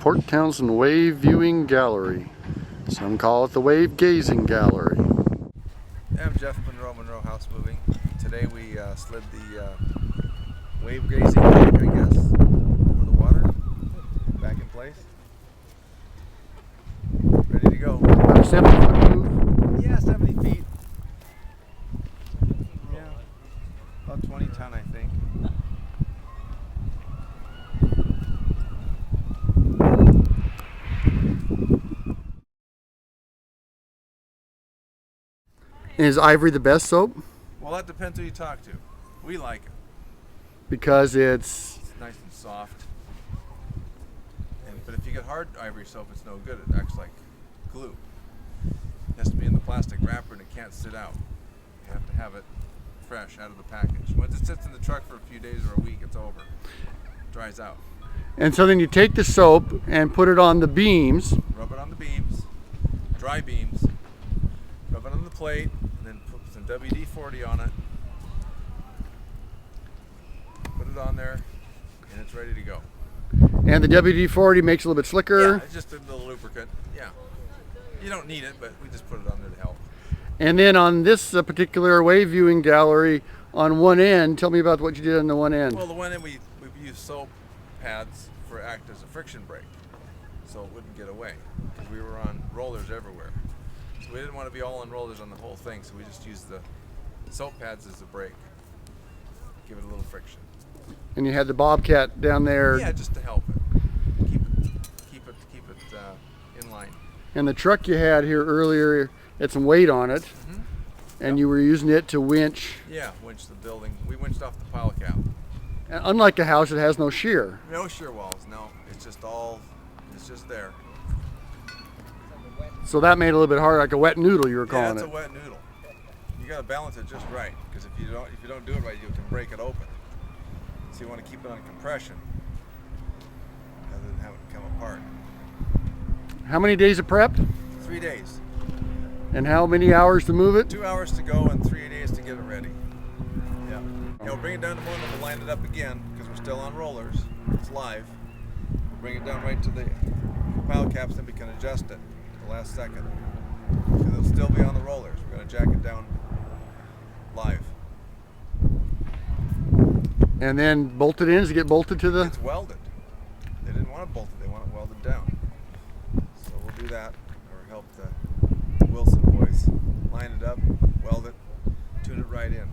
Port Townsend Wave Viewing Gallery. Some call it the Wave Gazing Gallery. I'm Jeff Monroe, Monroe House Moving. Today we slid the wave gazing deck, I guess, over the water, back in place. Ready to go. About a 7-foot move. Yeah, 70 feet. Yeah, about 20 ton, I think. Is ivory the best soap? Well, that depends who you talk to. We like it. Because it's Nice and soft. But if you get hard ivory soap, it's no good. It acts like glue. It has to be in the plastic wrapper and it can't sit out. You have to have it fresh out of the package. Once it sits in the truck for a few days or a week, it's over. It dries out. And so then you take the soap and put it on the beams. Rub it on the beams, dry beams. Rub it on the plate, and then put some WD-40 on it. Put it on there, and it's ready to go. And the WD-40 makes it a little bit slicker. Yeah, it's just a little lubricant. Yeah. You don't need it, but we just put it on there to help. And then on this particular wave viewing gallery, on one end, tell me about what you did on the one end. Well, the one end we used soap pads for act as a friction brake, so it wouldn't get away, because we were on rollers everywhere. So we didn't want to be all on rollers on the whole thing, so we just used the soap pads as a brake. Give it a little friction. And you had the Bobcat down there. Yeah, just to help it. Keep it in line. And the truck you had here earlier had some weight on it. Mm-hmm. And you were using it to winch. Yeah, winch the building. We winched off the pile cap. And unlike a house, it has no shear. No shear walls, no. It's just there. So that made it a little bit harder, like a wet noodle you were Yeah, calling it's it. a wet noodle. You gotta balance it just right, because if you don't do it right, you can break it open. So you want to keep it on compression rather than have it come apart. How many days of prep? 3 days. And how many hours to move it? 2 hours to go and 3 days to get it ready. Yeah. We'll bring it down tomorrow and we'll line it up again because we're still on rollers. It's live. We'll bring it down right to the pile caps, then we can adjust it at the last second. Because it'll still be on the rollers. We're going to jack it down live. And then bolt it in? Does it get bolted to the... It's welded. They didn't want it bolted, they want it welded down. So we'll do that, or help the Wilson boys line it up, weld it, tune it right in.